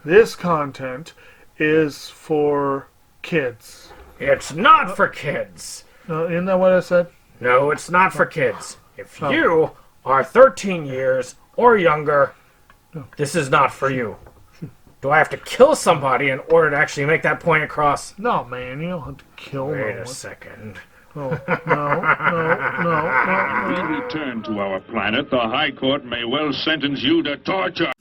This content is for kids. It's not for kids. Isn't that what I said? No, it's not for kids. If you are 13 years or younger, this is not for you. Do I have to kill somebody in order to actually make that point across? No, man, you don't have to kill Wait no a one. second. No. When we return to our planet, the High Court may well sentence you to torture.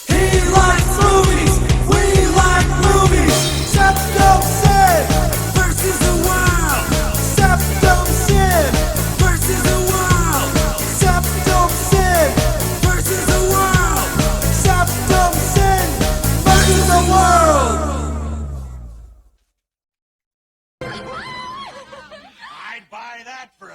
He likes movies, we like movies. SeptumSin versus the world. SeptumSin versus the world. SeptumSin versus the world. SeptumSin versus the world. I'd buy that for $1.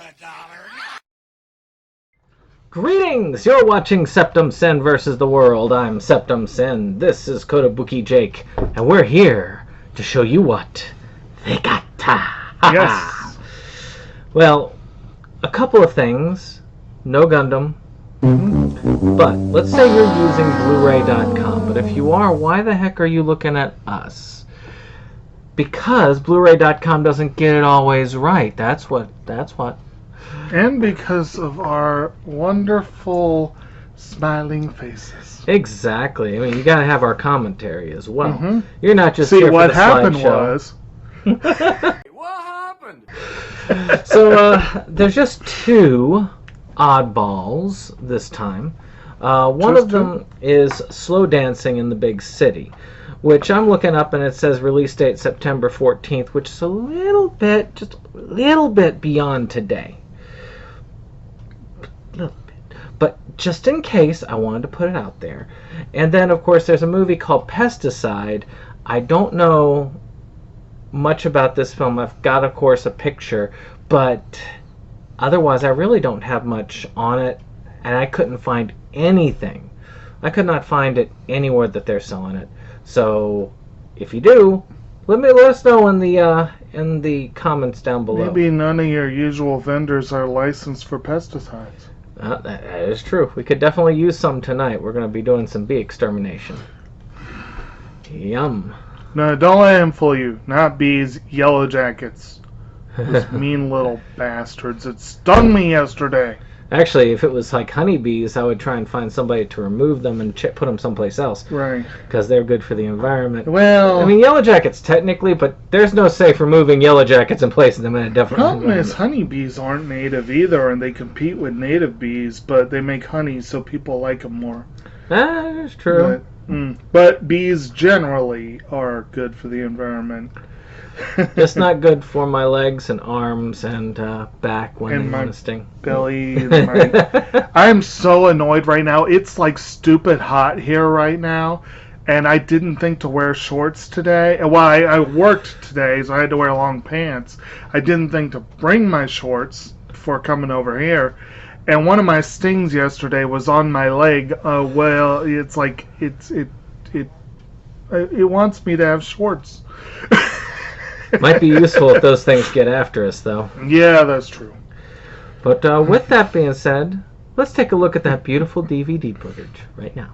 Greetings! You're watching SeptumSin vs. the World. I'm SeptumSin. This is Kotobukijake, and we're here to show you what they got. Yes. Well, a couple of things. No Gundam. But let's say you're using Blu-ray.com. But if you are, why the heck are you looking at us? Because Blu-ray.com doesn't get it always right. That's what. And because of our wonderful smiling faces. Exactly. I mean, you gotta have our commentary as well. Mhm. You're not just See, here what for the happened slideshow. was... What happened? So, there's just two oddballs this time. One Just of them is Slow Dancing in the Big City, which I'm looking up and it says release date September 14th, which is just a little bit beyond today. But just in case, I wanted to put it out there. And then, of course, there's a movie called Pesticide. I don't know much about this film. I've got, of course, a picture, but otherwise, I really don't have much on it, and I couldn't find anything. I could not find it anywhere that they're selling it. So, if you do, let us know in the comments down below. Maybe none of your usual vendors are licensed for pesticides. That is true. We could definitely use some tonight. We're going to be doing some bee extermination. Yum. No, don't let him fool you. Not bees, yellow jackets. Those mean little bastards. It stung me yesterday. Actually, if it was like honeybees, I would try and find somebody to remove them and put them someplace else. Right. Because they're good for the environment. Well, I mean, yellow jackets technically, but there's no safe removing yellow jackets and placing them in a different problem is environment. honeybees aren't native either, and they compete with native bees, but they make honey, so people like them more. That is true. But bees generally are good for the environment. It's not good for my legs and arms and back when And they my want to sting. Belly and my... I'm so annoyed right now. It's like stupid hot here right now, and I didn't think to wear shorts today. Well, I worked today, so I had to wear long pants. I didn't think to bring my shorts before coming over here. And one of my stings yesterday was on my leg. Well, it's like it wants me to have shorts. Might be useful if those things get after us, though. Yeah, that's true. But with that being said, let's take a look at that beautiful DVD footage right now.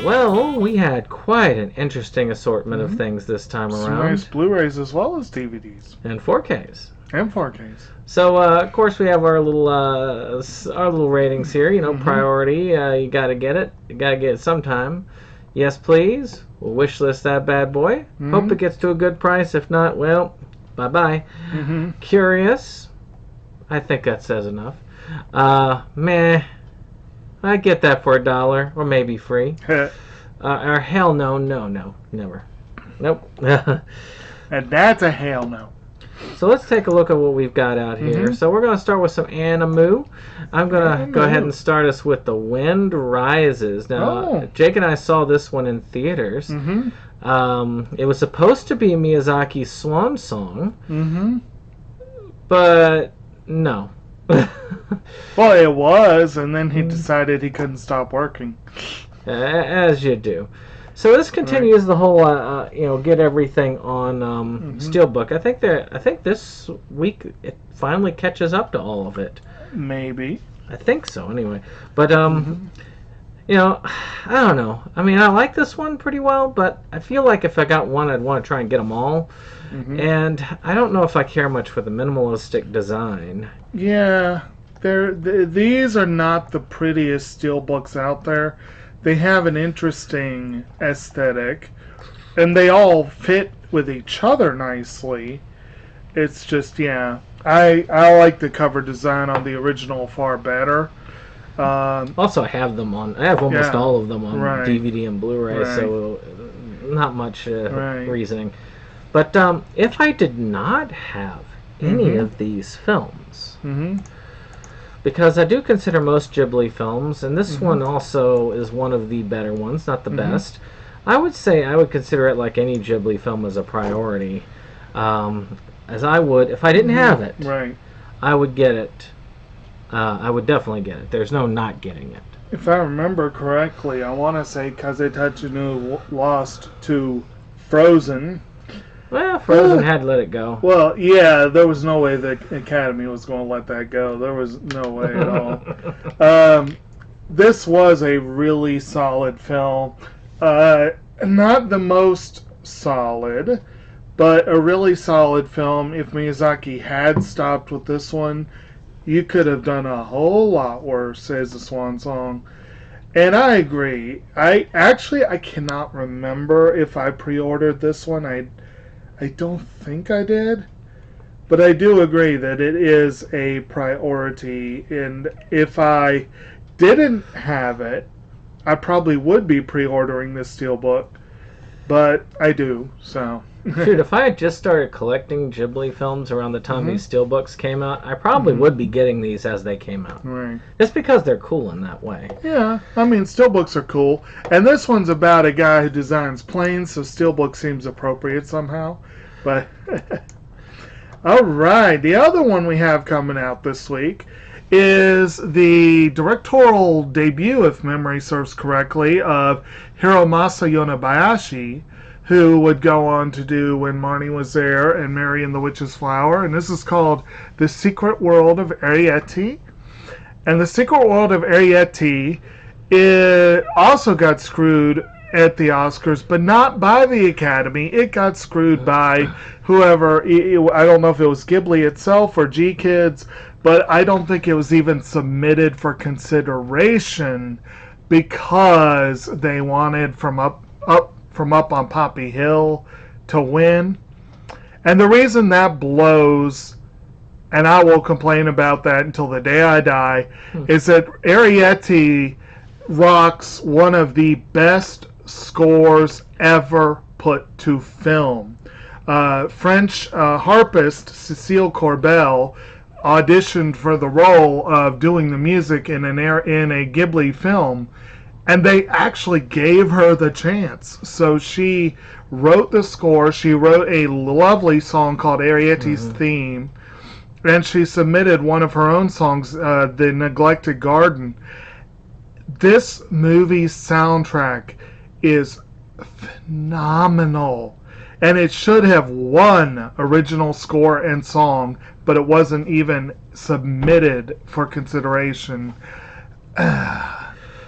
Well, we had quite an interesting assortment of things this time Some around. nice Blu-rays as well as DVDs. And 4Ks. And 4Ks. So, of course, we have our little ratings here. You know, priority. You gotta get it. You gotta get it sometime. Yes, please. We'll wish list that bad boy. Hope it gets to a good price. If not, well, bye-bye. Curious. I think that says enough. Meh. I get that for $1 or maybe free. Or hell no, never. Nope. And that's a hell no. So let's take a look at what we've got out here. So we're going to start with some anime. I'm going to go ahead and start us with The Wind Rises. Now, Jake and I saw this one in theaters. It was supposed to be Miyazaki's swan song, but no. Well, it was, and then he decided he couldn't stop working. As you do. So this continues the whole, get everything on Steelbook. I think this week it finally catches up to all of it. Maybe. I think so, anyway. But I don't know. I mean, I like this one pretty well, but I feel like if I got one, I'd want to try and get them all. And I don't know if I care much for the minimalistic design. Yeah, these are not the prettiest steelbooks out there. They have an interesting aesthetic, and they all fit with each other nicely. It's just, yeah, I like the cover design on the original far better. Also, I have almost all of them on DVD and Blu-ray, so not much reasoning. But if I did not have any of these films, because I do consider most Ghibli films, and this one also is one of the better ones, not the best, I would say I would consider it like any Ghibli film as a priority. As I would, if I didn't have it, I would get it. I would definitely get it. There's no not getting it. If I remember correctly, I want to say Kaze Tachinu lost to Frozen. Well, Frozen had to let it go. Well, yeah, there was no way the Academy was going to let that go. There was no way at all. This was a really solid film. Not the most solid, but a really solid film. If Miyazaki had stopped with this one, you could have done a whole lot worse as a swan song. And I agree. I cannot remember if I pre-ordered this one. I don't think I did, but I do agree that it is a priority, and if I didn't have it, I probably would be pre-ordering this steelbook, but I do, so. Dude, if I had just started collecting Ghibli films around the time these steelbooks came out, I probably would be getting these as they came out. Right. Just because they're cool in that way. Yeah, I mean, steelbooks are cool, and this one's about a guy who designs planes, so steelbook seems appropriate somehow. But all right, the other one we have coming out this week is the directorial debut, if memory serves correctly, of Hiromasa Yonebayashi, who would go on to do When Marnie Was There and Mary and the Witch's Flower. And this is called The Secret World of Arrietty. And The Secret World of Arrietty, it also got screwed at the Oscars, but not by the Academy. It got screwed by whoever. I don't know if it was Ghibli itself or G-Kids, but I don't think it was even submitted for consideration because they wanted From Up on Poppy Hill to win. And the reason that blows, and I will complain about that until the day I die, is that Arrietty rocks one of the best scores ever put to film. French harpist Cécile Corbel auditioned for the role of doing the music in a Ghibli film, and they actually gave her the chance. So she wrote the score. She wrote a lovely song called Arrietty's Theme, and she submitted one of her own songs, The Neglected Garden. This movie's soundtrack is phenomenal, and it should have won original score and song, but it wasn't even submitted for consideration.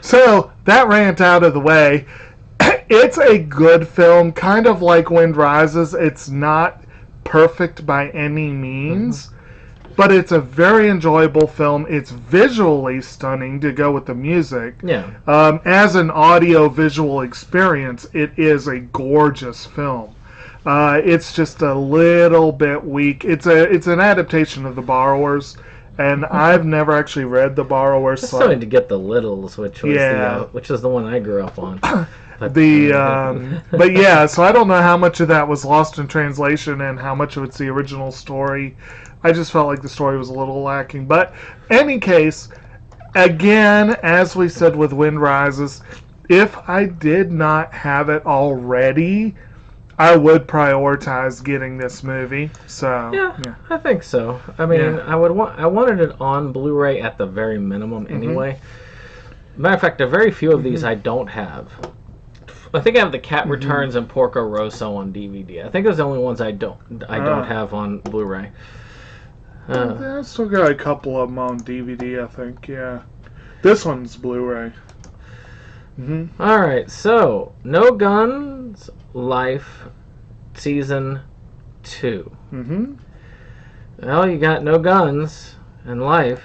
So, that rant out of the way. It's a good film, kind of like Wind Rises. It's not perfect by any means, but it's a very enjoyable film. It's visually stunning to go with the music. Yeah. As an audio-visual experience, it is a gorgeous film. It's just a little bit weak. It's an adaptation of The Borrowers, and I've never actually read The Borrowers. Just so to get The Littles, which was which is the one I grew up on. But yeah, so I don't know how much of that was lost in translation and how much of it's the original story. I just felt like the story was a little lacking. But any case, again, as we said with Wind Rises, if I did not have it already, I would prioritize getting this movie. So yeah. I think so. I mean, I wanted it on Blu-ray at the very minimum anyway. Matter of fact, a very few of these I don't have. I think I have The Cat Returns and Porco Rosso on DVD. I think those are the only ones I don't have on Blu-ray. I still got a couple of them on DVD, I think. Yeah, this one's Blu-ray. All right, so No Guns, Life, Season 2. Well, you got No Guns and Life.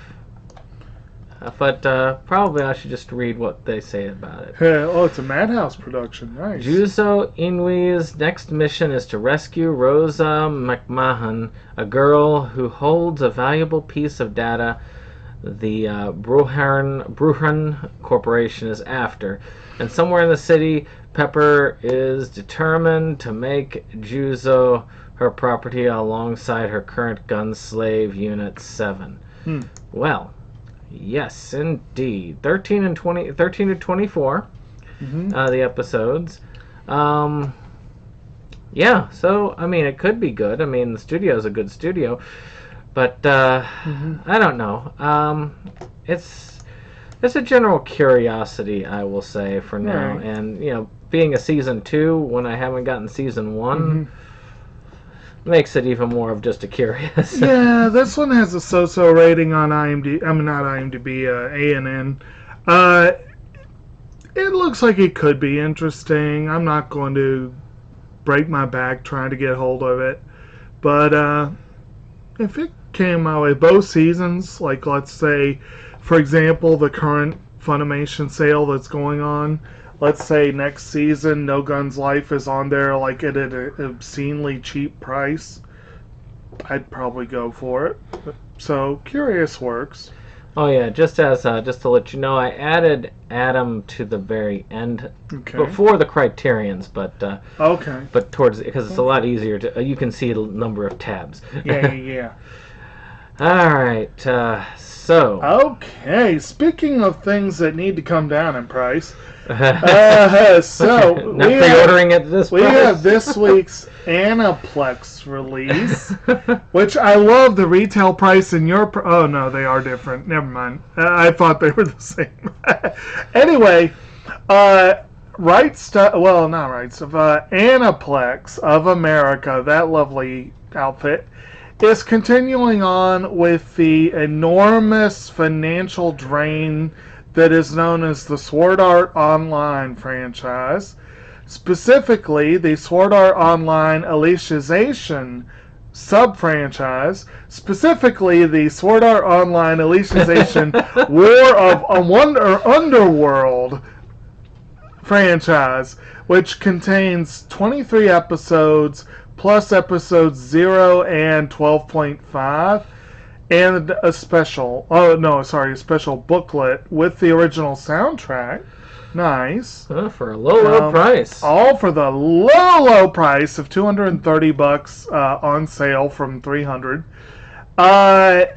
But probably I should just read what they say about it. Oh, it's a Madhouse production. Nice. Juzo Inui's next mission is to rescue Rosa McMahon, a girl who holds a valuable piece of data the Bruhan Corporation is after. And somewhere in the city, Pepper is determined to make Juzo her property alongside her current gun slave Unit 7. Well... yes, indeed. 13 to 24, the episodes. Yeah, so, I mean, it could be good. I mean, the studio's a good studio. But, I don't know. It's a general curiosity, I will say, for now. Right. And, you know, being a Season 2, when I haven't gotten Season 1... makes it even more of just a curious. Yeah, this one has a so-so rating on IMDb. I mean, not IMDb, ANN. It looks like it could be interesting. I'm not going to break my back trying to get hold of it. But if it came my way, both seasons, like let's say, for example, the current Funimation sale that's going on, let's say next season, No Guns Life is on there like at an obscenely cheap price, I'd probably go for it. So, curious works. Oh yeah, just to let you know, I added Adam to the very end before the criterions, but but towards because it's a lot easier to you can see the number of tabs. Yeah. All right, so okay. Speaking of things that need to come down in price. So not pre-ordering it this we have this week's Aniplex release, which I love the retail price in your. Oh no, they are different. Never mind. I thought they were the same. Anyway, Rightstuf. Well, not Rightstuf. Aniplex of America, that lovely outfit, is continuing on with the enormous financial drain that is known as the Sword Art Online franchise. Specifically, the Sword Art Online Alicization sub-franchise. Specifically, the Sword Art Online Alicization War of Underworld franchise, which contains 23 episodes, plus episodes 0 and 12.5. And a special booklet with the original soundtrack. Nice. For a low price. All for the low price of $230 on sale from $300. I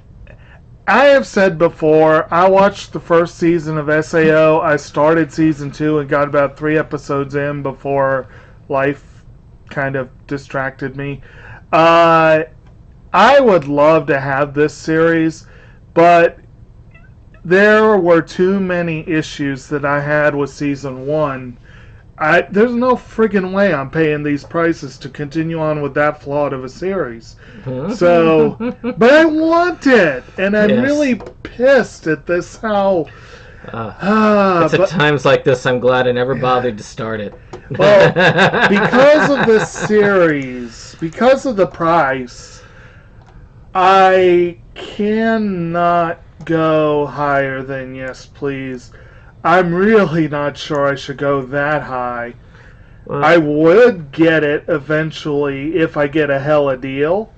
have said before, I watched the first season of SAO. I started season 2 and got about 3 episodes in before life kind of distracted me. I would love to have this series, but there were too many issues that I had with season 1. There's no friggin' way I'm paying these prices to continue on with that flawed of a series. So, but I want it, and I'm really pissed at this, how It's at times like this I'm glad I never bothered to start it. Well, because of this series, because of the price, I cannot go higher than yes, please. I'm really not sure I should go that high. Well, I would get it eventually if I get a hella deal.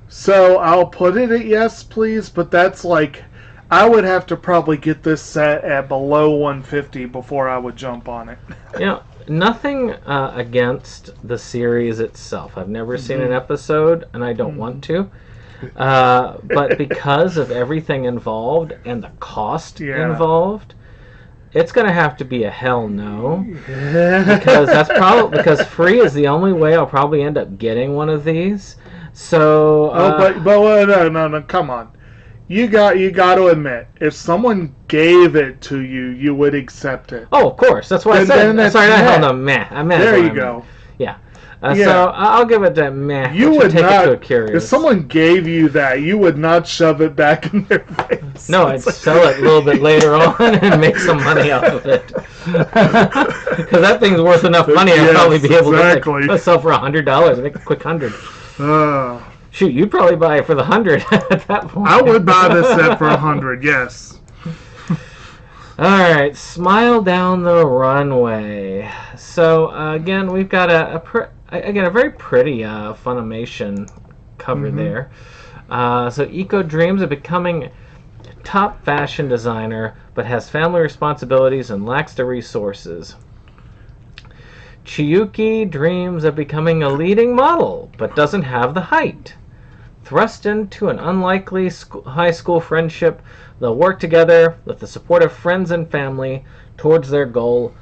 So I'll put it at yes, please, but that's like, I would have to probably get this set at below 150 before I would jump on it. you know, nothing against the series itself. I've never seen an episode, and I don't want to. But because of everything involved and the cost involved, it's going to have to be a hell no. Because that's probably because free is the only way I'll probably end up getting one of these. So, but no, come on. You got to admit, if someone gave it to you, you would accept it. Oh, of course. That's what I said. Sorry, not hell no, meh. I meant there you go. Yeah. So I'll give it to meh. You would take not. It to a curious. If someone gave you that, you would not shove it back in their face. No, I'd sell it a little bit later on and make some money off of it. Because that thing's worth enough money, I'd probably be able to sell for $100. Make a quick $100. Shoot, you'd probably buy it for the $100 at that point. I would buy this set for $100. Yes. All right, Smile Down the Runway. So again, we've got a very pretty Funimation cover there. So Iko dreams of becoming a top fashion designer, but has family responsibilities and lacks the resources. Chiyuki dreams of becoming a leading model, but doesn't have the height. Thrust into an unlikely high school friendship, they'll work together with the support of friends and family towards their goal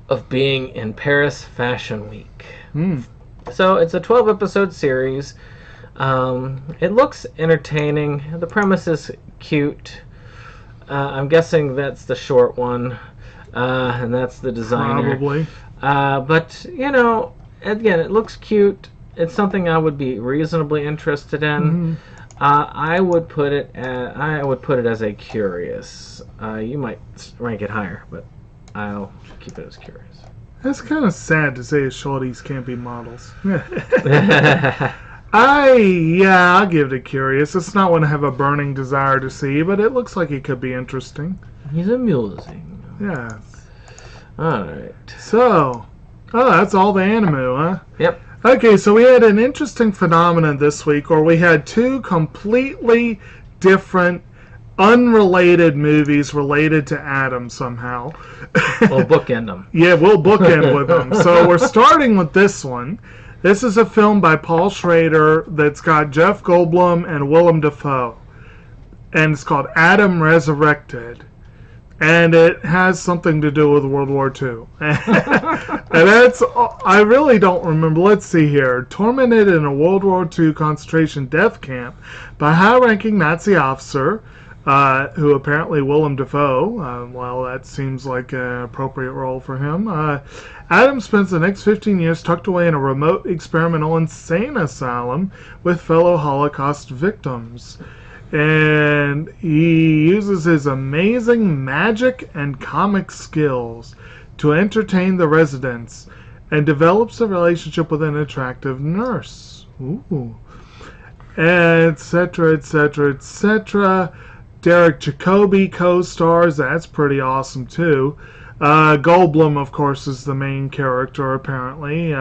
of being in Paris Fashion Week. So it's a 12-episode series. It looks entertaining. The premise is cute. I'm guessing that's the short one, and that's the designer. Probably. But, you know, again, it looks cute. It's something I would be reasonably interested in. I would put it as a curious. You might rank it higher, but I'll keep it as curious. That's kind of sad to say shorties can't be models. I'll give it a curious. It's not one I have a burning desire to see, but it looks like it could be interesting. He's amusing. Yes. Alright. So, that's all the anime, huh? Yep. Okay, so we had an interesting phenomenon this week where we had two completely different, unrelated movies related to Adam somehow. We'll bookend them. Yeah, we'll bookend with them. So we're starting with this one. This is a film by Paul Schrader that's got Jeff Goldblum and Willem Dafoe. And it's called Adam Resurrected. And it has something to do with World War II. And that's, I really don't remember. Let's see here. Tormented in a World War II concentration death camp by a high-ranking Nazi officer, who apparently Willem Dafoe, well, that seems like an appropriate role for him. Adam spends the next 15 years tucked away in a remote experimental insane asylum with fellow Holocaust victims. And he uses his amazing magic and comic skills to entertain the residents and develops a relationship with an attractive nurse. Ooh. Etc., etc., etc. Derek Jacobi co-stars. That's pretty awesome, too. Goldblum, of course, is the main character, apparently.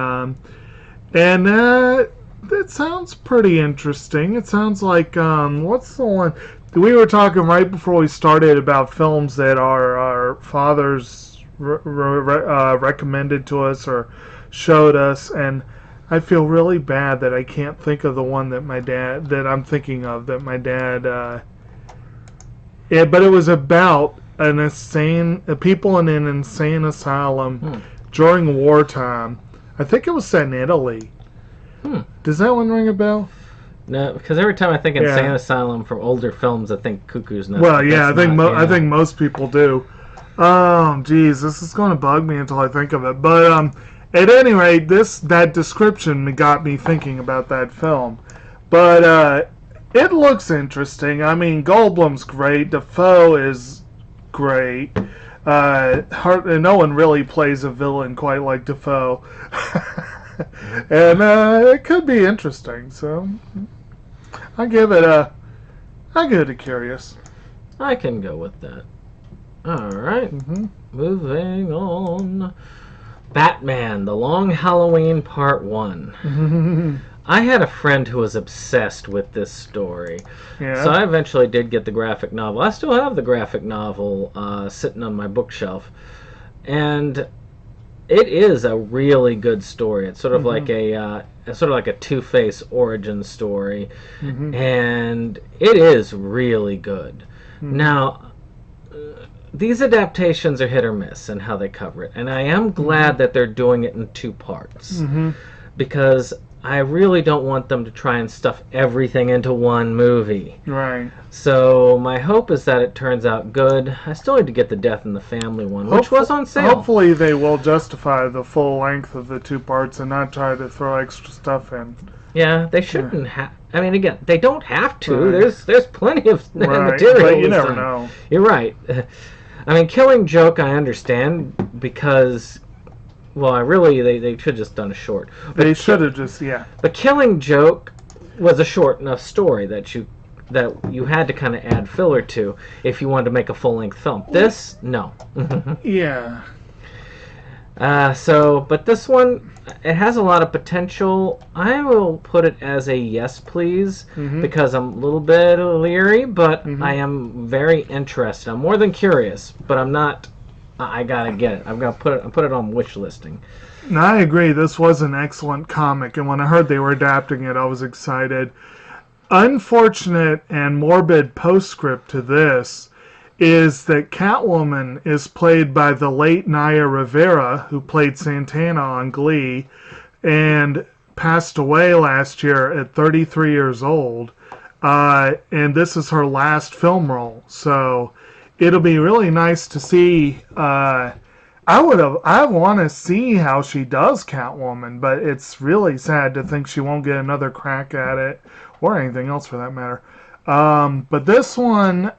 That sounds pretty interesting. It sounds like, what's the one? We were talking right before we started about films that our fathers recommended to us or showed us, and I feel really bad that I can't think of the one that I'm thinking of, that my dad, but it was about people in an insane asylum during wartime. I think it was set in Italy. Does that one ring a bell? No, because every time I think insane asylum from older films, I think Cuckoo's Nest. Well, yeah, I think most people do. Oh, geez, this is going to bug me until I think of it. But at any rate, that description got me thinking about that film. But it looks interesting. I mean, Goldblum's great. Dafoe is great. No one really plays a villain quite like Defoe. And it could be interesting, so I give it a curious. I can go with that. All right. Moving on. Batman: The Long Halloween Part 1. I had a friend who was obsessed with this story. Yeah. So I eventually did get the graphic novel. I still have the graphic novel sitting on my bookshelf. And it is a really good story. It's sort of like a Two-Face origin story. And it is really good. Now, these adaptations are hit or miss in how they cover it. And I am glad that they're doing it in 2 parts. Because I really don't want them to try and stuff everything into one movie. Right. So my hope is that it turns out good. I still need to get the Death in the Family one, which was on sale. Hopefully they will justify the full length of the 2 parts and not try to throw extra stuff in. Yeah, they shouldn't have. I mean, again, they don't have to. Right. There's plenty of Right. material. But you never know. You're right. I mean, Killing Joke, I understand because, well, they should have just done a short. They should have just, But Killing Joke was a short enough story that you had to kind of add filler to if you wanted to make a full-length film. This, no. Yeah. But this one, it has a lot of potential. I will put it as a yes, please, because I'm a little bit leery, but I am very interested. I'm more than curious, but I'm not. I gotta get it. I'm gonna put it on wish listing. No, I agree. This was an excellent comic, and when I heard they were adapting it, I was excited. Unfortunate and morbid postscript to this is that Catwoman is played by the late Naya Rivera, who played Santana on Glee, and passed away last year at 33 years old. And this is her last film role, so it'll be really nice to see. I want to see how she does Catwoman, but it's really sad to think she won't get another crack at it, or anything else for that matter. But this one,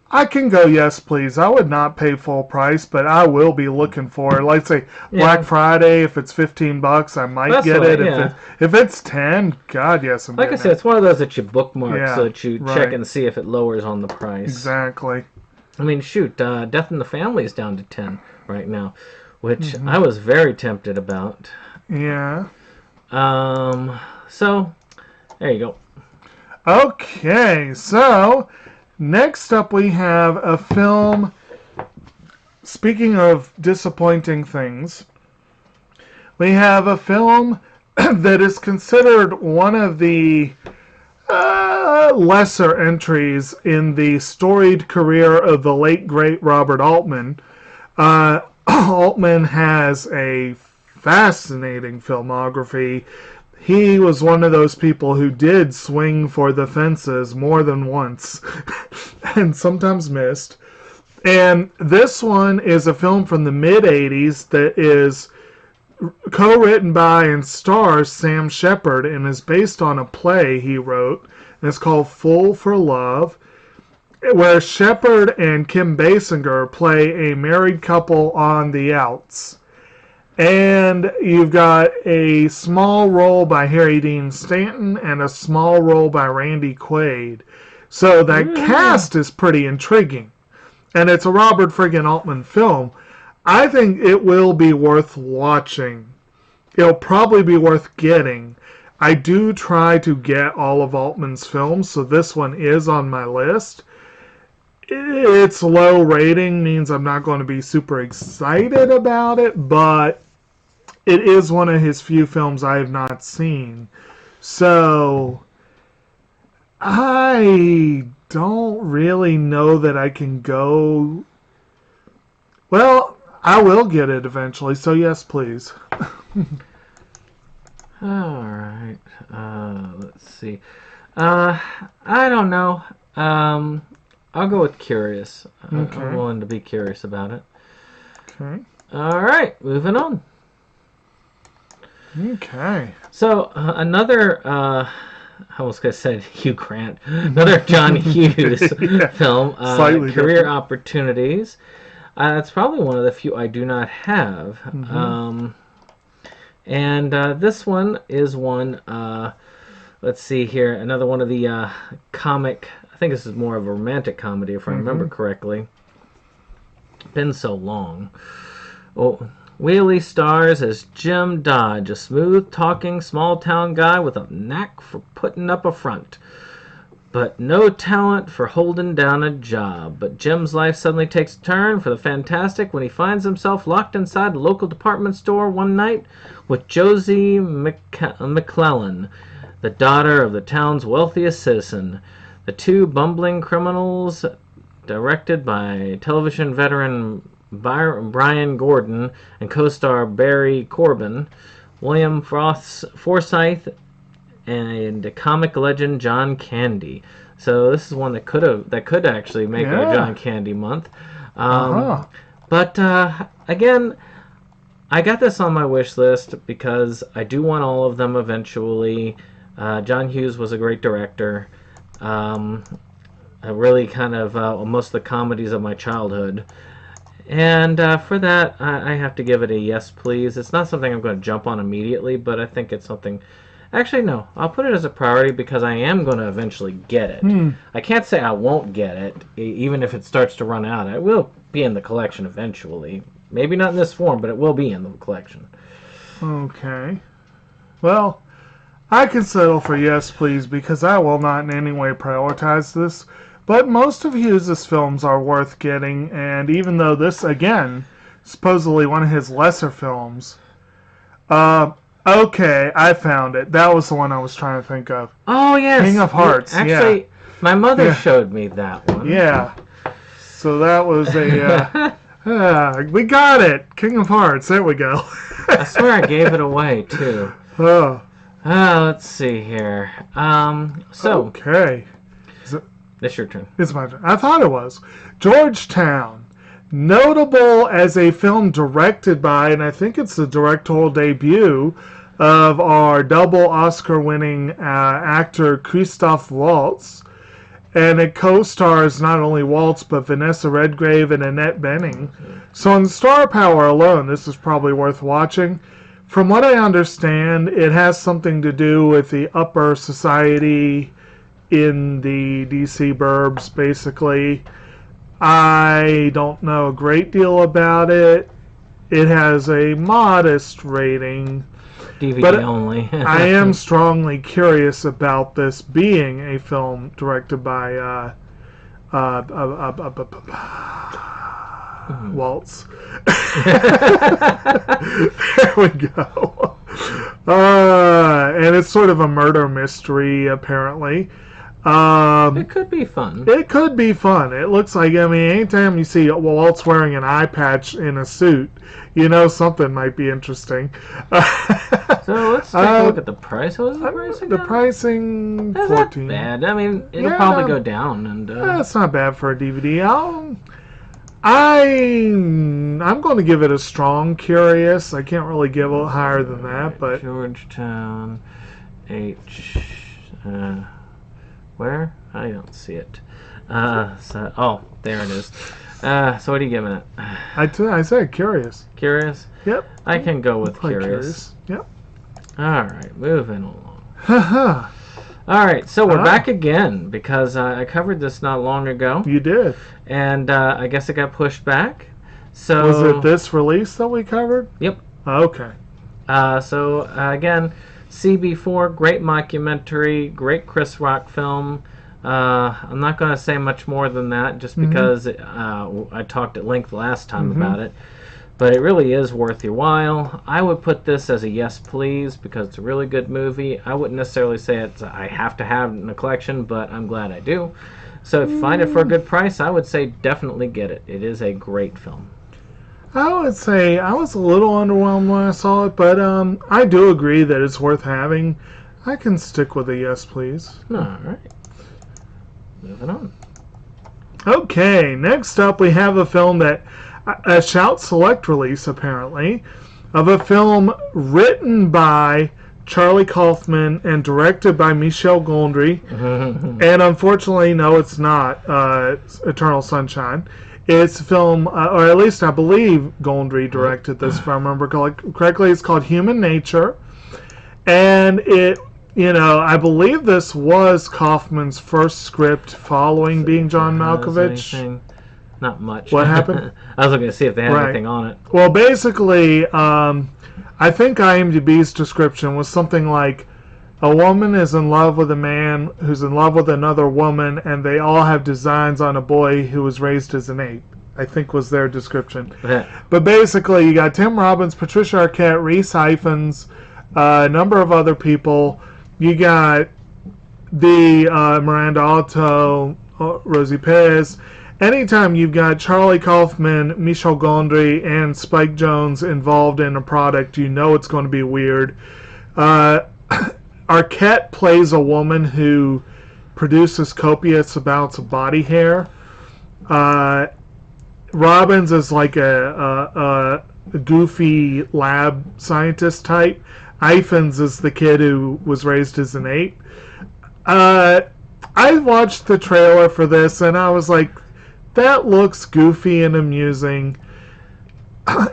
I can go yes, please. I would not pay full price, but I will be looking for it. Like say Black Friday, if it's $15, I might get it. If it's 10, God, yes, I'm like I getting said, it. it's one of those that you bookmark so that you check right. and see if it lowers on the price. Exactly. I mean, shoot, Death in the Family is down to 10 right now, which I was very tempted about. Yeah. So, there you go. Okay, so next up we have a film. Speaking of disappointing things, we have a film that is considered one of the lesser entries in the storied career of the late great Robert Altman. Altman has a fascinating filmography. He was one of those people who did swing for the fences more than once and sometimes missed. And this one is a film from the mid-'80s that is co-written by and stars Sam Shepard and is based on a play he wrote. And it's called Fool for Love, where Shepard and Kim Basinger play a married couple on the outs. And you've got a small role by Harry Dean Stanton and a small role by Randy Quaid. So that cast is pretty intriguing. And it's a Robert friggin' Altman film. I think it will be worth watching. It'll probably be worth getting. I do try to get all of Altman's films, so this one is on my list. Its low rating means I'm not going to be super excited about it, but it is one of his few films I have not seen. So I don't really know that I can go. Well, I will get it eventually, so yes, please. Alright, let's see. I don't know. I'll go with curious. Okay. I'm willing to be curious about it. Okay. Alright, moving on. Okay. So, another I almost could have said Hugh Grant. Another John Hughes film, Slightly Career different. Opportunities. It's probably one of the few I do not have. And this one is one, let's see here, another one of the comic, I think this is more of a romantic comedy if I remember correctly. Been so long. Oh, Wheelie stars as Jim Dodge, a smooth-talking, small-town guy with a knack for putting up a front, but no talent for holding down a job. But Jim's life suddenly takes a turn for the fantastic when he finds himself locked inside a local department store one night with Josie McClellan, the daughter of the town's wealthiest citizen. The two bumbling criminals, directed by television veteran Brian Gordon and co-star Barry Corbin, William Forsythe, and comic legend John Candy. So this is one that could actually make our John Candy month. But again, I got this on my wish list because I do want all of them eventually. John Hughes was a great director. Really kind of most of the comedies of my childhood. And for that, I have to give it a yes, please. It's not something I'm going to jump on immediately, but I think it's something... Actually, no. I'll put it as a priority because I am going to eventually get it. I can't say I won't get it, even if it starts to run out. It will be in the collection eventually. Maybe not in this form, but it will be in the collection. Okay. Well, I can settle for yes, please, because I will not in any way prioritize this. But most of Hughes' films are worth getting, and even though this, again, supposedly one of his lesser films... okay, I found it. That was the one I was trying to think of. Oh, yes. King of Hearts, Actually, my mother showed me that one. Yeah. So that was a... we got it! King of Hearts, there we go. I swear I gave it away, too. Oh. Let's see here. Okay. It's your turn. It's my turn. I thought it was. Georgetown. Notable as a film directed by, and I think it's the directorial debut of our double Oscar-winning actor Christoph Waltz. And it co-stars not only Waltz, but Vanessa Redgrave and Annette Bening. So on star power alone, this is probably worth watching. From what I understand, it has something to do with the upper society in the DC burbs, basically. I don't know a great deal about it. It has a modest rating. DVD but only. I am strongly curious about this being a film directed by Waltz. There we go. And it's sort of a murder mystery, apparently. It could be fun. It could be fun. It looks like, I mean, anytime you see Waltz wearing an eye patch in a suit, you know something might be interesting. So let's take a look at the price. What was the price again? The pricing, That's 14. not bad. I mean, it'll probably go down. And That's not bad for a DVD. I'm going to give it a strong curious. I can't really give it higher than that, but Georgetown where? I don't see it. Oh, there it is. So what are you giving it? I said curious. Curious? Yep. I can go with Quite curious. Yep. Alright, moving along. Haha. Alright, so we're back again because I covered this not long ago. You did. And I guess it got pushed back. So Was it this release that we covered? Yep. Okay. Again, CB4, great mockumentary, great Chris Rock film. I'm not going to say much more than that just because I talked at length last time about it. But it really is worth your while. I would put this as a yes, please, because it's a really good movie. I wouldn't necessarily say I have to have it in the collection, but I'm glad I do. So if you find it for a good price, I would say definitely get it. It is a great film. I would say I was a little underwhelmed when I saw it, but I do agree that it's worth having. I can stick with a yes, please. All right. Moving on. Okay, next up we have a film that a Shout Select release, apparently, of a film written by Charlie Kaufman, and directed by Michel Gondry. And unfortunately, no, it's not Eternal Sunshine. It's a film, or at least I believe Gondry directed this, if I remember correctly. It's called Human Nature. And it, I believe this was Kaufman's first script following being John Malkovich. Not much. What happened? I was looking to see if they had anything on it. Well, basically, I think IMDb's description was something like, a woman is in love with a man who's in love with another woman, and they all have designs on a boy who was raised as an ape, I think was their description. But basically, you got Tim Robbins, Patricia Arquette, Reese Ifans, a number of other people. You got the Miranda Otto, Rosie Perez. Anytime you've got Charlie Kaufman, Michel Gondry, and Spike Jonze involved in a product, you know it's going to be weird. Arquette plays a woman who produces copious amounts of body hair. Robbins is like a goofy lab scientist type. Ifans is the kid who was raised as an ape. I watched the trailer for this and I was like, that looks goofy and amusing.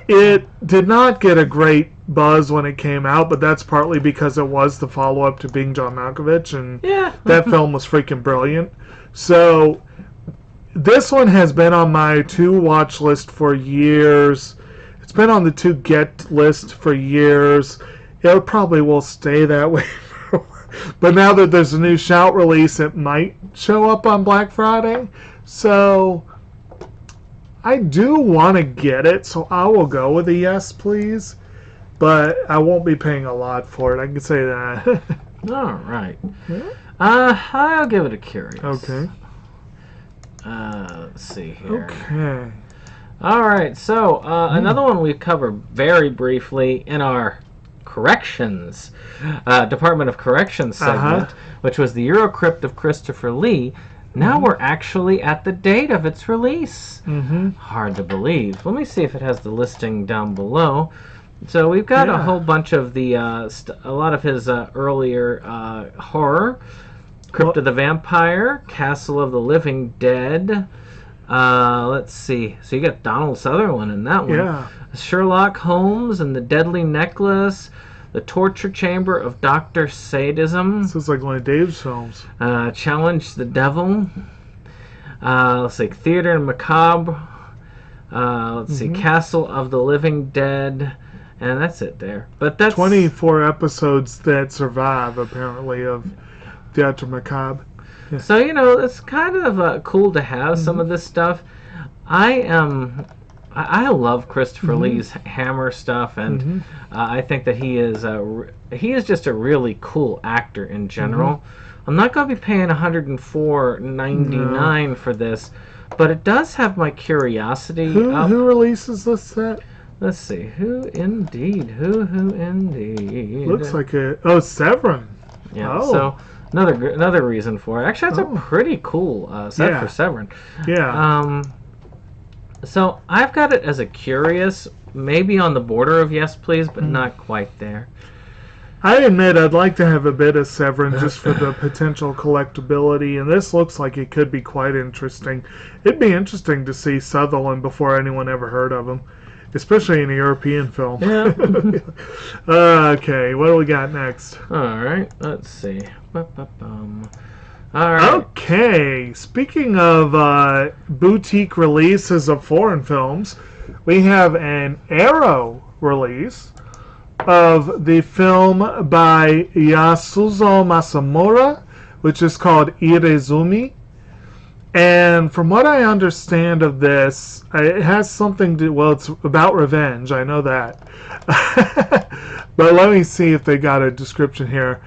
It did not get a great buzz when it came out, but that's partly because it was the follow-up to Being John Malkovich, and that film was freaking brilliant. So this one has been on my to-watch list for years. It's been on the to-get list for years. It probably will stay that way. But now that there's a new Shout release, it might show up on Black Friday. So I do want to get it, so I will go with a yes, please. But I won't be paying a lot for it. I can say that. All right. I'll give it a curious. Okay. Let's see here. Okay. All right. So another one we covered very briefly in our corrections Department of Corrections segment, which was the Eurocrypt of Christopher Lee. Now we're actually at the date of its release. Hard to believe. Let me see if it has the listing down below. So we've got a whole bunch of the a lot of his earlier horror, Crypt of the Vampire, Castle of the Living Dead. Let's see. So you got Donald Sutherland in that one. Yeah. Sherlock Holmes and the Deadly Necklace, The Torture Chamber of Dr. Sadism. This is like one of Dave's films. Challenge the Devil. Let's see. Theater Macabre. Let's see. Castle of the Living Dead. And that's it there. But that's 24 episodes that survive, apparently, of Theatre Macabre. Yeah. So, it's kind of cool to have some of this stuff. I love Christopher Lee's Hammer stuff, and I think that he is just a really cool actor in general. I'm not going to be paying $104.99 for this, but it does have my curiosity. Who releases this set? Let's see. Who indeed? Who indeed? Looks like Severin. Yeah. So another reason for it. Actually, that's a pretty cool set for Severin. Yeah. So I've got it as a curious, maybe on the border of yes, please, but not quite there. I admit I'd like to have a bit of Severin just for the potential collectability, and this looks like it could be quite interesting. It'd be interesting to see Sutherland before anyone ever heard of him, especially in a European film. Yeah. Okay, what do we got next? All right, let's see. All right. Okay, speaking of boutique releases of foreign films, we have an Arrow release of the film by Yasuzo Masamura, which is called Irezumi. And from what I understand of this, it has something to, well, it's about revenge, I know that. But let me see if they got a description here.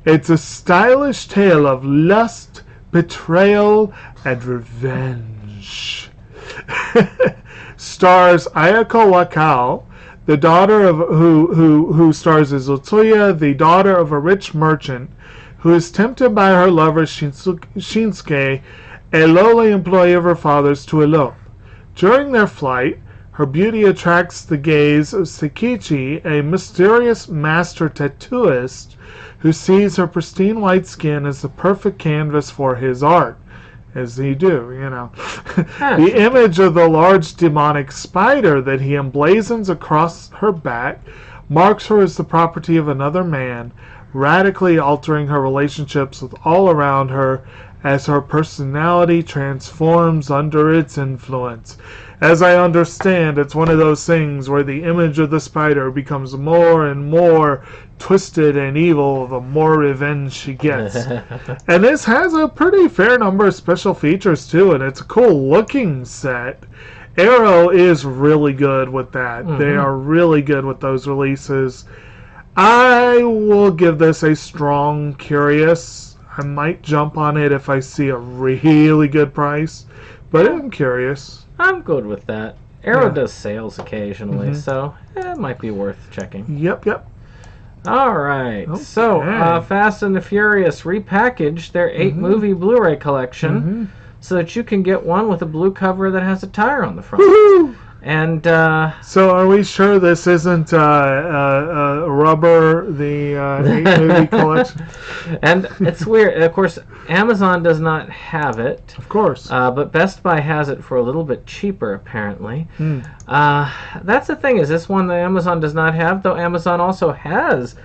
It's a stylish tale of lust, betrayal, and revenge. Stars Ayako Wakao, the daughter of who stars as Otsuya, the daughter of a rich merchant who is tempted by her lover Shinsuke, a lowly employee of her father's, to elope. During their flight, Her beauty attracts the gaze of Sekichi, a mysterious master tattooist who sees her pristine white skin as the perfect canvas for his art. As he do, you know. The image of the large demonic spider that he emblazons across her back marks her as the property of another man, radically altering her relationships with all around her as her personality transforms under its influence. As I understand, it's one of those things where the image of the spider becomes more and more twisted and evil the more revenge she gets. And this has a pretty fair number of special features too, and it's a cool looking set. Arrow is really good with that. They are really good with those releases. I will give this a strong curious. I might jump on it if I see a really good price, but I'm curious. I'm good with that. Arrow does sales occasionally, so it might be worth checking. Yep. All right. Okay. So, Fast and the Furious repackaged their 8-movie Blu-ray collection so that you can get one with a blue cover that has a tire on the front. Woohoo! And so, are we sure this isn't Rubber, the 8-movie collection? And it's weird. Of course, Amazon does not have it. Of course. But Best Buy has it for a little bit cheaper, apparently. That's the thing, is this one that Amazon does not have, though Amazon also has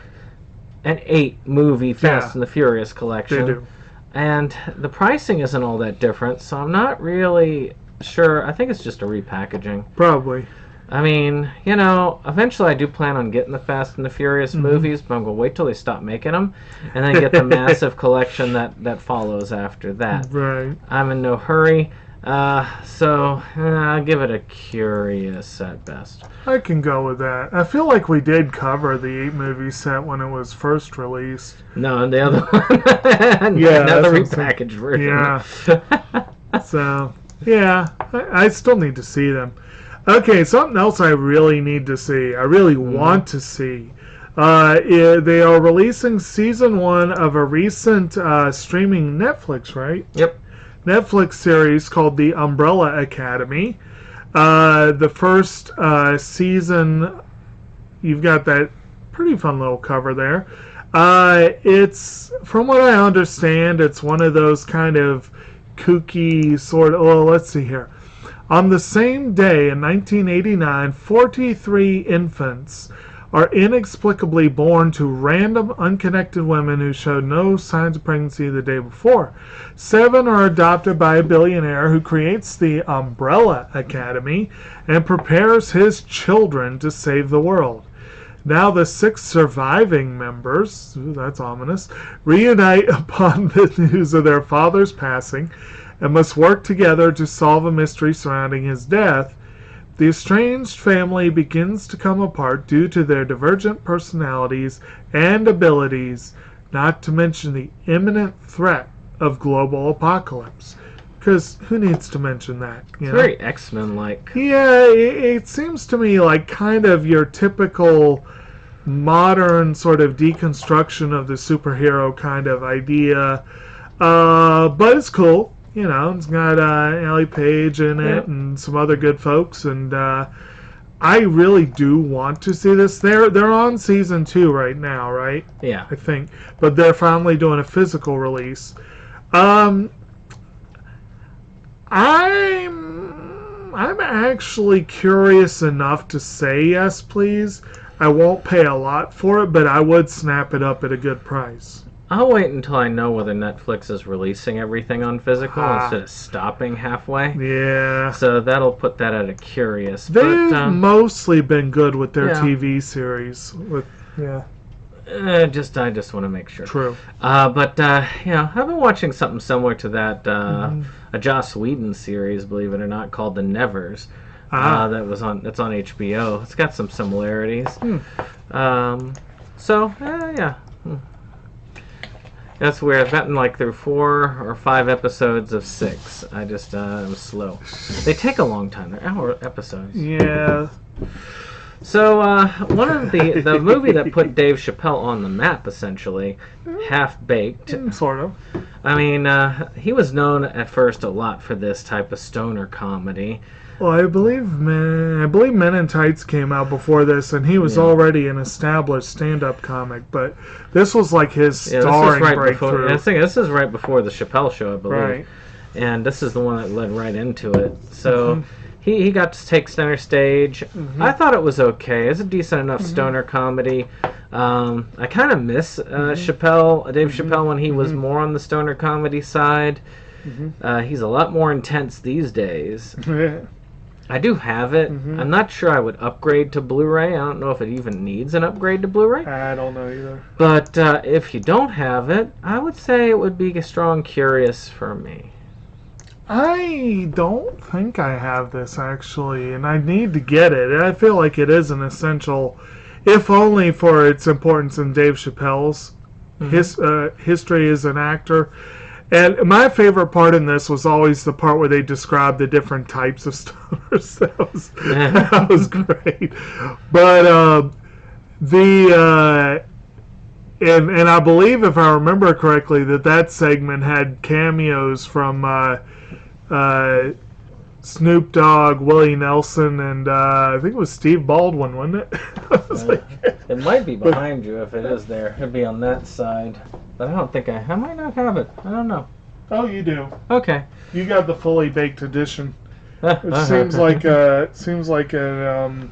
an 8-movie Fast and the Furious collection. They do. And the pricing isn't all that different, so I'm not really sure. I think it's just a repackaging. Probably. I mean, you know, eventually I do plan on getting the Fast and the Furious movies, but I'm going to wait till they stop making them, and then get the massive collection that follows after that. Right. I'm in no hurry, so I'll give it a curious at best. I can go with that. I feel like we did cover the 8-movie set when it was first released. No, and the other one, another repackaged version. Yeah. So, yeah, I still need to see them. Okay, something else I really need to see. I really want to see. They are releasing season 1 of a recent streaming Netflix, right? Yep. Netflix series called The Umbrella Academy. The first season, you've got that pretty fun little cover there. It's, from what I understand, it's one of those kind of kooky sort of, well, let's see here. On the same day in 1989, 43 infants are inexplicably born to random, unconnected women who showed no signs of pregnancy the day before. 7 are adopted by a billionaire who creates the Umbrella Academy and prepares his children to save the world. Now the 6 surviving members, that's ominous, reunite upon the news of their father's passing and must work together to solve a mystery surrounding his death. The estranged family begins to come apart due to their divergent personalities and abilities, not to mention the imminent threat of global apocalypse. Because who needs to mention that? You know? Very X-Men-like. Yeah, it seems to me like kind of your typical modern sort of deconstruction of the superhero kind of idea. But it's cool. You know, it's got Ellie Page in it and some other good folks, and I really do want to see this. They're on season 2 right now, right? Yeah. I think, but they're finally doing a physical release. I'm actually curious enough to say yes, please. I won't pay a lot for it, but I would snap it up at a good price. I'll wait until I know whether Netflix is releasing everything on physical instead of stopping halfway. Yeah. So that'll put that at a curious. They've but, mostly been good with their yeah. TV series. I just want to make sure. True. But you know, I've been watching something similar to that, a Joss Whedon series, believe it or not, called The Nevers. That's on HBO. It's got some similarities. So yeah. That's weird. I've gotten like through 4 or 5 episodes of 6. I just I'm slow. They take a long time. They're hour episodes. Yeah. So, one of the movie that put Dave Chappelle on the map, essentially, Half Baked. Sort of. I mean, he was known at first a lot for this type of stoner comedy. Well, I believe Men in Tights came out before this, and he was already an established stand-up comic. But this was like his starring breakthrough. I think this is right before the Chappelle Show, I believe. Right. And this is the one that led right into it. So he got to take center stage. I thought it was okay. It's a decent enough stoner comedy. I kind of miss Dave Chappelle, when he was more on the stoner comedy side. He's a lot more intense these days. I do have it. I'm not sure I would upgrade to Blu-ray. I don't know if it even needs an upgrade to Blu-ray. I don't know either. But if you don't have it, I would say it would be a strong Curious for me. I don't think I have this, actually, and I need to get it. I feel like it is an essential, if only for its importance in Dave Chappelle's history as an actor. And my favorite part in this was always the part where they described the different types of stoners. That was great. But and I believe, if I remember correctly, that segment had cameos from Snoop Dogg, Willie Nelson, and I think it was Steve Baldwin, wasn't it? It might be behind you if it is there. It'd be on that side. But I don't think I might not have it. I don't know. Oh, you do. Okay. You got the fully baked edition. It seems like a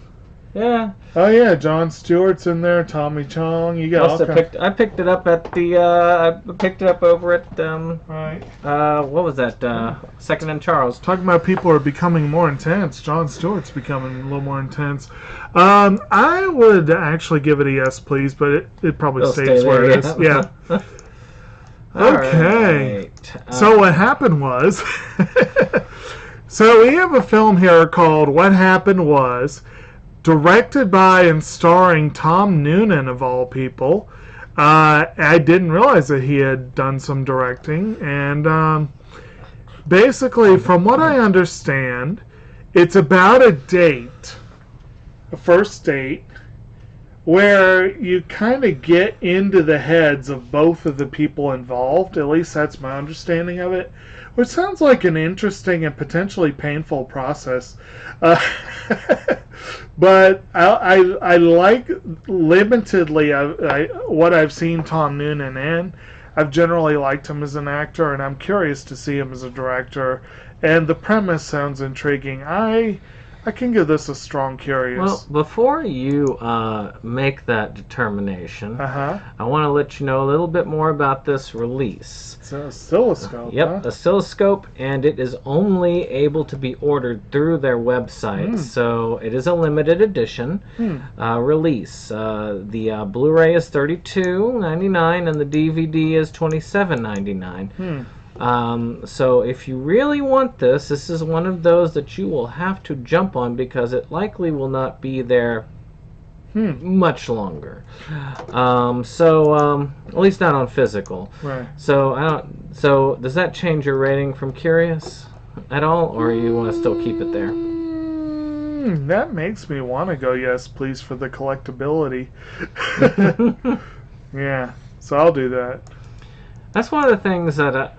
yeah. Oh yeah, Jon Stewart's in there, Tommy Chong. You got I picked it up at the I picked it up over at right. What was that? Second and Charles. Talking about people are becoming more intense. Jon Stewart's becoming a little more intense. I would actually give it a yes, please, but it probably stays where it is. Yeah. Okay. Right. So what happened was, so we have a film here called What Happened Was, directed by and starring Tom Noonan, of all people. I didn't realize that he had done some directing, and basically, from what I understand, it's about a date, a first date, where you kind of get into the heads of both of the people involved. At least that's my understanding of it, which sounds like an interesting and potentially painful process. But I like limitedly what I've seen Tom Noonan in. I've generally liked him as an actor, and I'm curious to see him as a director. And the premise sounds intriguing. I can give this a strong curious. Well, before you make that determination, I want to let you know a little bit more about this release. It's an oscilloscope. Yep, oscilloscope, and it is only able to be ordered through their website. So it is a limited edition release. The Blu-ray is $32.99 and the DVD is $27.99. So if you really want this is one of those that you will have to jump on, because it likely will not be there much longer. At least not on physical. Right. So does that change your rating from Curious at all, or you want to still keep it there? That makes me want to go yes, please, for the collectability. Yeah. So I'll do that. That's one of the things that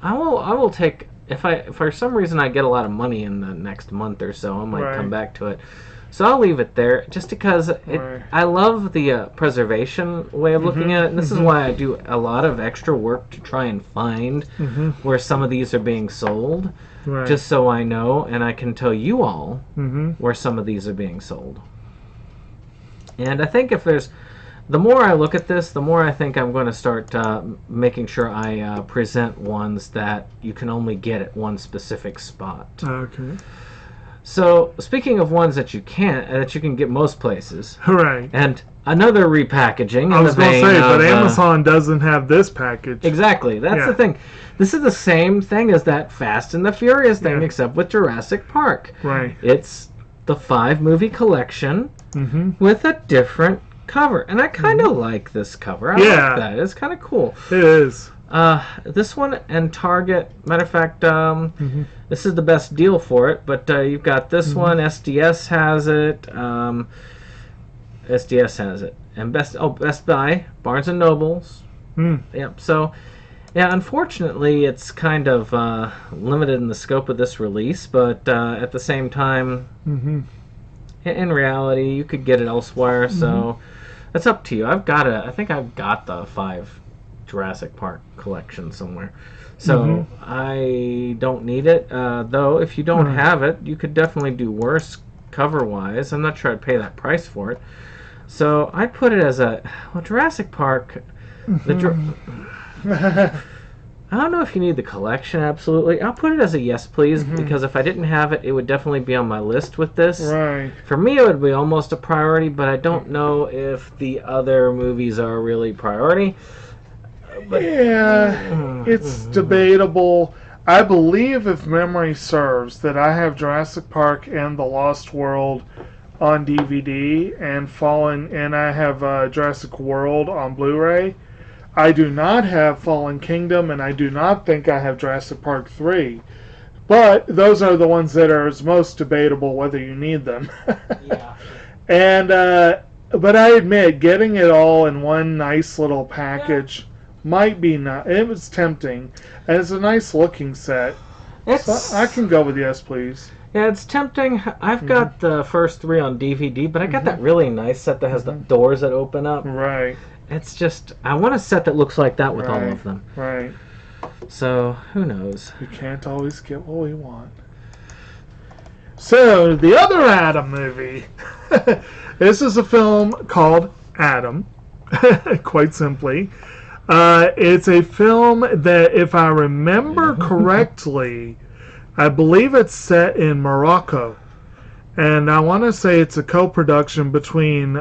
I will take if for some reason I get a lot of money in the next month or so. I might come back to it. So I'll leave it there, just because I love the preservation way of looking at it, and this is why I do a lot of extra work to try and find where some of these are being sold, just so I know, and I can tell you all where some of these are being sold. And I think the more I look at this, the more I think I'm going to start making sure I present ones that you can only get at one specific spot. Okay. So, speaking of ones that you can get most places. Right. And another repackaging. I was going to say, but Amazon doesn't have this package. Exactly. That's the thing. This is the same thing as that Fast and the Furious thing, except with Jurassic Park. Right. It's the 5-movie collection with a different cover, and I kind of like this cover. I like that. It's kind of cool. It is. This one and Target, matter of fact, this is the best deal for it, but you've got this one, SDS has it, SDS has it, and Best Buy, Barnes and Nobles. Yep. So, yeah, unfortunately, it's kind of limited in the scope of this release, but at the same time, in reality, you could get it elsewhere. So, it's up to you. I think I've got the 5 Jurassic Park collection somewhere. So I don't need it. Though, if you don't have it, you could definitely do worse cover-wise. I'm not sure I'd pay that price for it. So I'd put it as Jurassic Park. I don't know if you need the collection, absolutely. I'll put it as a yes, please, because if I didn't have it, it would definitely be on my list with this. Right. For me, it would be almost a priority, but I don't know if the other movies are really priority. But, yeah, it's debatable. I believe, if memory serves, that I have Jurassic Park and The Lost World on DVD, and I have Jurassic World on Blu-ray. I do not have Fallen Kingdom, and I do not think I have Jurassic Park 3. But those are the ones that are most debatable whether you need them. yeah. And but I admit, getting it all in one nice little package might be not. It was tempting, and it's a nice looking set. So I can go with yes, please. Yeah, it's tempting. I've got the first 3 on DVD, but I got that really nice set that has the doors that open up. Right. It's just, I want a set that looks like that with all of them. Right. So, who knows? We can't always get what we want. So, the other Adam movie. This is a film called Adam, quite simply. It's a film that, if I remember correctly, I believe it's set in Morocco. And I want to say it's a co-production between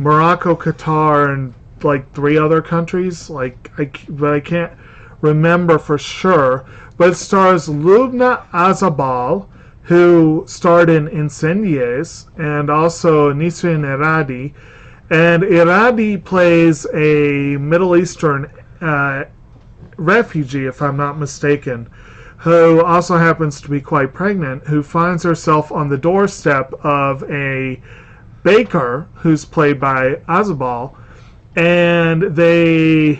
Morocco, Qatar, and like 3 other countries. But I can't remember for sure. But it stars Lubna Azabal, who starred in Incendies, and also Nisrin Eradi. And Iradi plays a Middle Eastern refugee, if I'm not mistaken, who also happens to be quite pregnant, who finds herself on the doorstep of a baker who's played by Azabal. And they,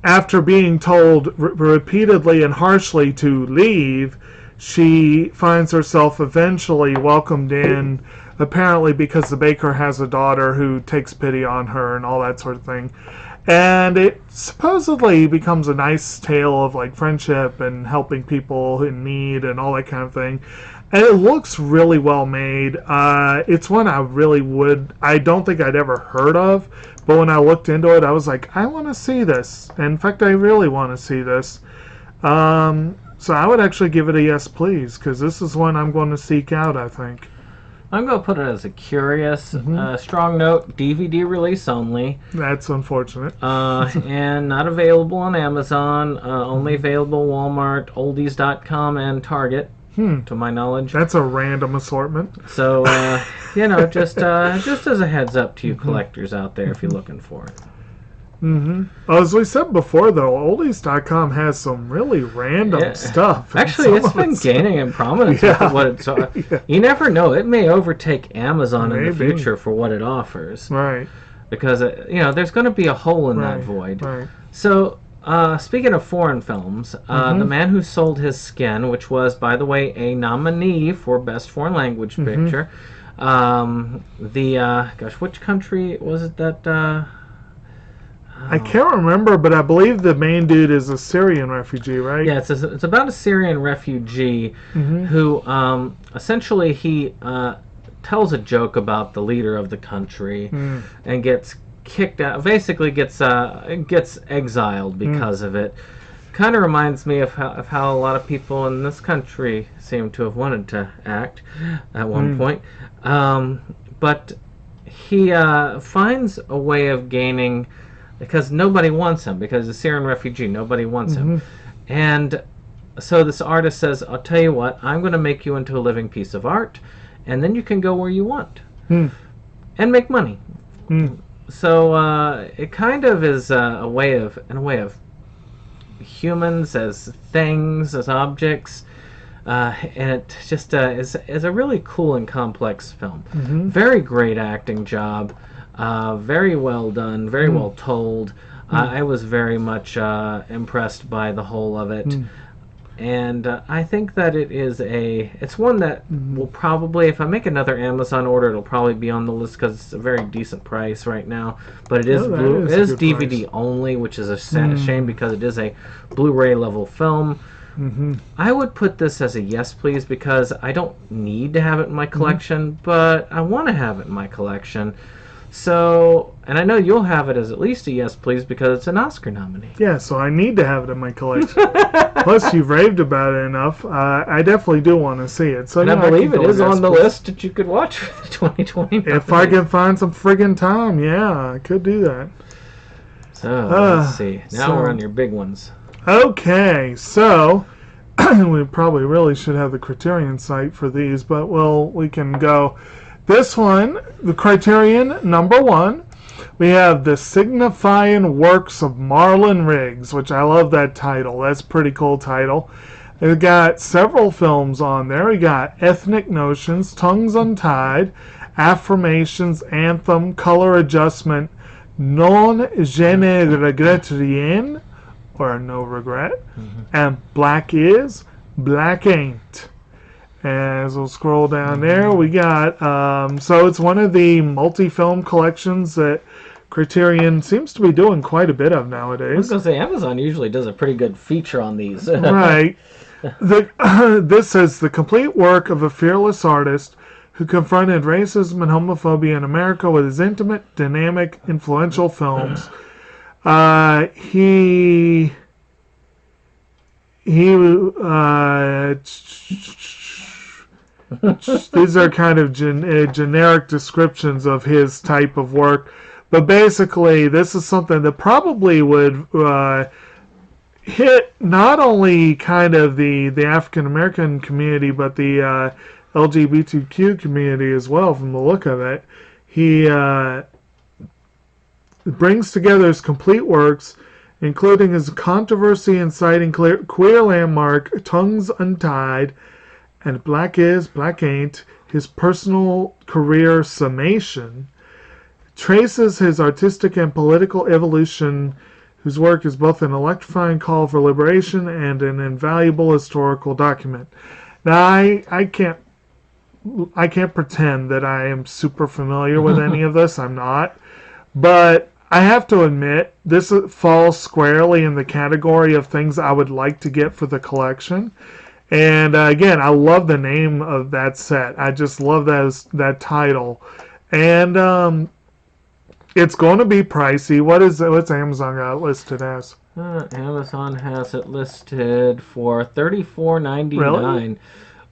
after being told repeatedly and harshly to leave, she finds herself eventually welcomed in, apparently because the baker has a daughter who takes pity on her and all that sort of thing. And it supposedly becomes a nice tale of like friendship and helping people in need and all that kind of thing. And it looks really well made. It's one I don't think I'd ever heard of, but when I looked into it, I was like, I want to see this. And in fact, I really want to see this. So I would actually give it a yes, please, because this is one I'm going to seek out, I think. I'm going to put it as a curious, strong note, DVD release only. That's unfortunate. And not available on Amazon, only available Walmart, oldies.com, and Target, to my knowledge. That's a random assortment. So, just as a heads up to you collectors out there if you're looking for it. As we said before, though, oldies.com has some really random stuff. Actually, it's been gaining in prominence with what it's. You never know; it may overtake Amazon in the future for what it offers. Right. Because there's going to be a hole in that void. Right. So, speaking of foreign films, The Man Who Sold His Skin, which was, by the way, a nominee for Best Foreign Language Picture. Which country was it that? I can't remember, but I believe the main dude is a Syrian refugee, right? Yeah, it's about a Syrian refugee who essentially he tells a joke about the leader of the country and gets kicked out. Basically, gets exiled because of it. Kind of reminds me of how a lot of people in this country seem to have wanted to act at one point. But he finds a way of gaining. Because nobody wants him. Because the Syrian refugee, nobody wants him. And so this artist says, I'll tell you what, I'm going to make you into a living piece of art, and then you can go where you want. And make money. So it kind of is a way of humans as things, as objects, and it just is a really cool and complex film. Very great acting job, very well done, very well told. I was very much impressed by the whole of it. And I think that it's one that will probably, if I make another Amazon order, it'll probably be on the list because it's a very decent price right now. But it is it is DVD price only, which is a shame because it is a Blu-ray level film. I would put this as a yes please because I don't need to have it in my collection, but I want to have it in my collection. So, and I know you'll have it as at least a yes please because it's an Oscar nominee. Yeah, so I need to have it in my collection. Plus, you've raved about it enough. I definitely do want to see it. So, and I believe it is on the list that you could watch for the 2020 nominee. If I can find some friggin' time, yeah, I could do that. So, let's see. Now we're on your big ones. Okay, so we probably really should have the Criterion site for these, but we can go. This one, the Criterion number 1, we have The Signifying Works of Marlon Riggs, which I love that title. That's a pretty cool title. We've got several films on there. We got Ethnic Notions, Tongues Untied, Affirmations, Anthem, Color Adjustment, Non Je ne regrette rien, or No Regret, and Black Is, Black Ain't. As we'll scroll down there, we got, so it's one of the multi-film collections that Criterion seems to be doing quite a bit of nowadays. I was going to say, Amazon usually does a pretty good feature on these. Right. This says, the complete work of a fearless artist who confronted racism and homophobia in America with his intimate, dynamic, influential films. These are kind of generic descriptions of his type of work, but basically this is something that probably would hit not only kind of the African American community, but the LGBTQ community as well. From the look of it, he brings together his complete works, including his controversy-inciting queer landmark Tongues Untied, and Black Is, Black Ain't, his personal career summation, traces his artistic and political evolution, whose work is both an electrifying call for liberation and an invaluable historical document. Now, I can't pretend that I am super familiar with any of this. I'm not. But I have to admit, this falls squarely in the category of things I would like to get for the collection. And again, I love the name of that set. I just love that title. And it's going to be pricey. What's Amazon got it listed as? Amazon has it listed for $34.99, Really?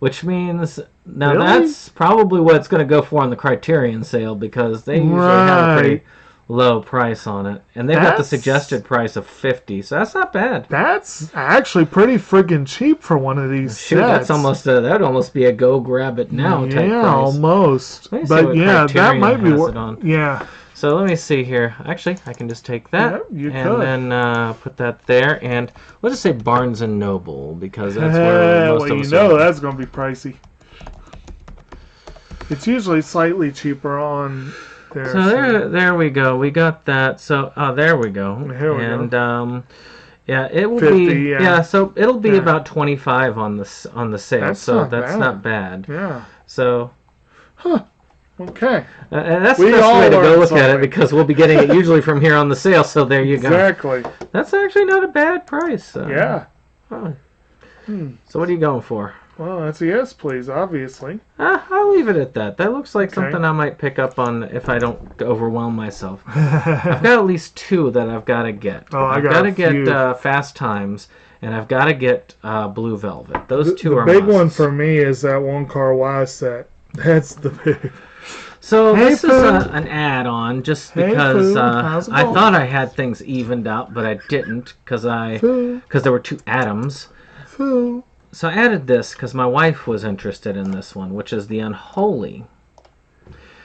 which means now that's probably what it's going to go for on the Criterion sale because they usually have a pretty low price on it, and they've got the suggested price of $50, so that's not bad. That's actually pretty friggin' cheap for one of these Shoot, sets. that's almost that'd almost be a go grab it now type price. Yeah, almost. Let me see But what yeah, that Criterion might be has what. it on. Yeah. So let me see here. Actually, I can just take that and then put that there, and we'll just say Barnes and Noble because that's where most well, of you us know are. that's going to be pricey. It's usually slightly cheaper on there. So there we go. We got that. So there we go. Here we go. Yeah, it will 50, be. yeah. So it'll be about 25 on the sale. That's so not that's bad. not bad. Yeah. So. Okay. And that's We the best all way to go learned look at it something. because we'll be getting it usually from here on the sale. So there you go. Exactly. That's actually not a bad price. Yeah. Oh. So what are you going for? Well, that's a yes, please, obviously. I'll leave it at that. That looks like Okay. something I might pick up on if I don't overwhelm myself. I've got at least 2 that I've got to get. Oh, I've got got to a get few. Fast Times, and I've got to get Blue Velvet. Those 2 The are big one musts. for me is that One Car Y set. That's the big. So Hey, this is Foo. an add-on just Hey, because Foo. How's it I going? thought I had things evened out, but I didn't because Foo. there were 2 Adams. Foo. So I added this because my wife was interested in this one, which is The Unholy.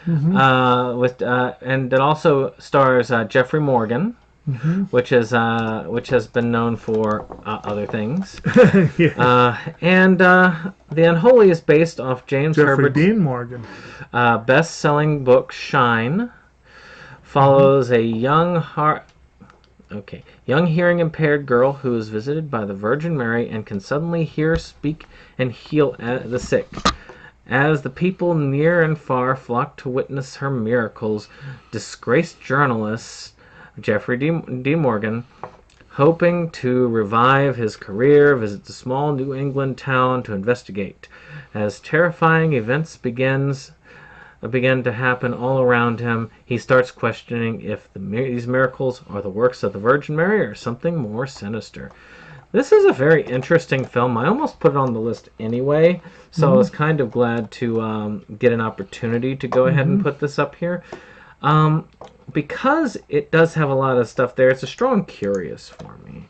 Mm-hmm. And it also stars Jeffrey Morgan, which has been known for other things. And The Unholy is based off James Jeffrey Herbert's Dean Morgan. best-selling book Shine. Follows a young hearing-impaired girl who is visited by the Virgin Mary and can suddenly hear, speak, and heal the sick. As the people near and far flock to witness her miracles, disgraced journalist Jeffrey D. Morgan, hoping to revive his career, visits a small New England town to investigate. As terrifying events begin to happen all around him, he starts questioning if these miracles are the works of the Virgin Mary or something more sinister. This is a very interesting film. I almost put it on the list anyway, so I was kind of glad to get an opportunity to go ahead and put this up here. Because it does have a lot of stuff there, it's a strong curious for me.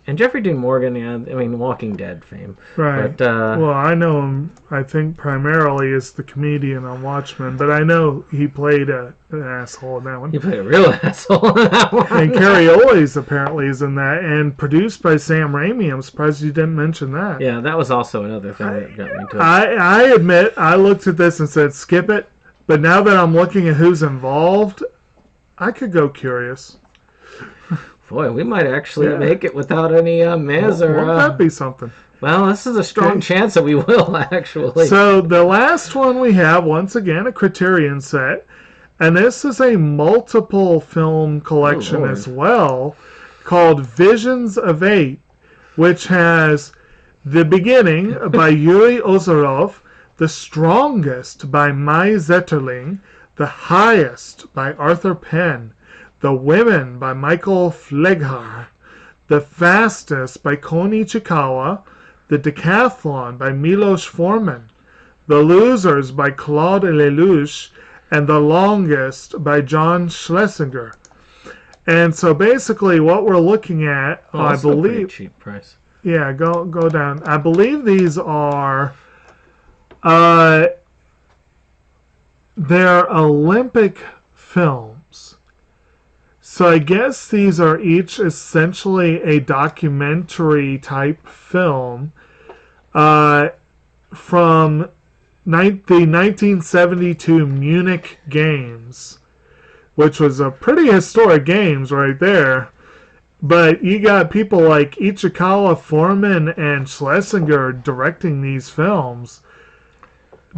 And Jeffrey Dean Morgan, Walking Dead fame. Right. But, well, I know him, I think, primarily as the comedian on Watchmen, but I know he played an asshole in that one. He played a real asshole in that one. And Carrie Elwes apparently is in that, and produced by Sam Raimi. I'm surprised you didn't mention that. Yeah, that was also another thing that got me to it. I admit, I looked at this and said, skip it, but now that I'm looking at who's involved, I could go curious. Boy, we might actually make it without any Maz or... Won't that be something? Well, this is a strong chance that we will, actually. So the last one we have, once again, a Criterion set. And this is a multiple film collection as well, called Visions of 8, which has The Beginning by Yuri Ozerov, The Strongest by Mai Zetterling, The Highest by Arthur Penn, The Women by Michael Fleghar, The Fastest by Kon Ichikawa, The Decathlon by Milos Forman, The Losers by Claude Lelouch, and The Longest by John Schlesinger. And so basically what we're looking at, I believe... Pretty cheap price. Yeah, go down. I believe these are... they're Olympic films. So I guess these are each essentially a documentary type film from the 1972 Munich Games, which was a pretty historic games right there. But you got people like Ichikawa, Foreman, and Schlesinger directing these films.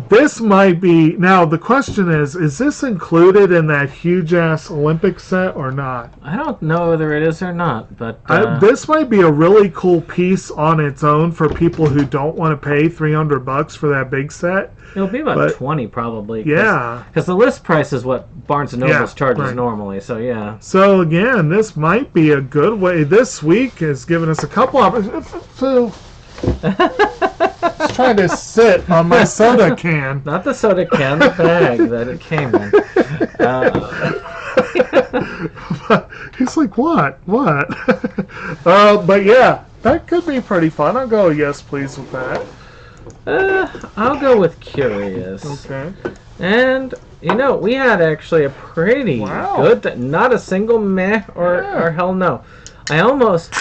This might be... Now, the question is this included in that huge-ass Olympic set or not? I don't know whether it is or not, but... this might be a really cool piece on its own for people who don't want to pay $300 for that big set. It'll be about 20 probably. Yeah. Because the list price is what Barnes & Noble charges right. normally, so yeah. So, again, this might be a good way. This week has given us a couple opportunities. Just trying to sit on my soda can. Not the soda can, the bag that it came in. He's like, what? But yeah, that could be pretty fun. I'll go yes, please with that. I'll go with curious. Okay. And, we had actually a pretty good... Not a single meh or hell no. I almost...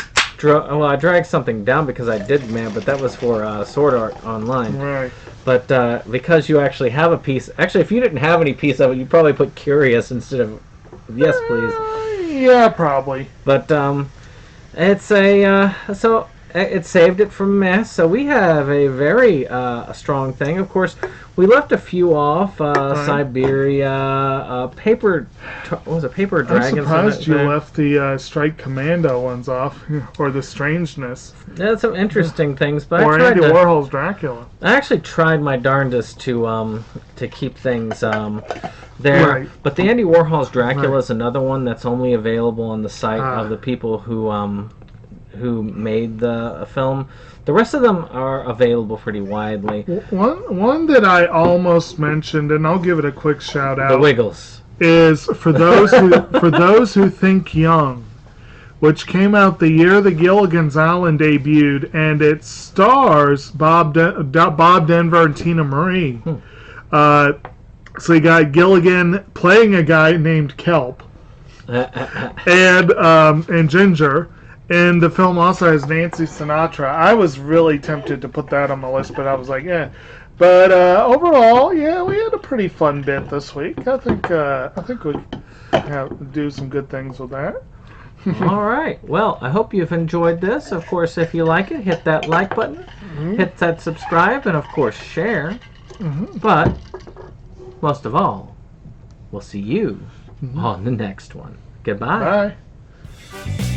I dragged something down because I did meh, but that was for Sword Art Online. Right. But because you actually have a piece... Actually, if you didn't have any piece of it, you'd probably put curious instead of yes, please. Yeah, probably. But it's a... so it saved it from mess. So we have a very strong thing. Of course, we left a few off. Siberia, Paper... What was it? Paper Dragons? I'm surprised you left the Strike Commando ones off, or the Strangeness. Yeah, some interesting things. But or Andy Warhol's Dracula. I actually tried my darndest to keep things there. Right. But the Andy Warhol's Dracula is another one that's only available on the site of the people who made the film. The rest of them are available pretty widely. One that I almost mentioned, and I'll give it a quick shout out. The Wiggles. Is for those who think young, which came out the year the Gilligan's Island debuted, and it stars Bob Denver and Tina Marie. So you got Gilligan playing a guy named Kelp, and Ginger. And the film also has Nancy Sinatra. I was really tempted to put that on my list, but I was like, yeah. But overall, yeah, we had a pretty fun bit this week. I think we do some good things with that. All right. Well, I hope you've enjoyed this. Of course, if you like it, hit that like button, hit that subscribe, and of course, share. But most of all, we'll see you on the next one. Goodbye. Bye.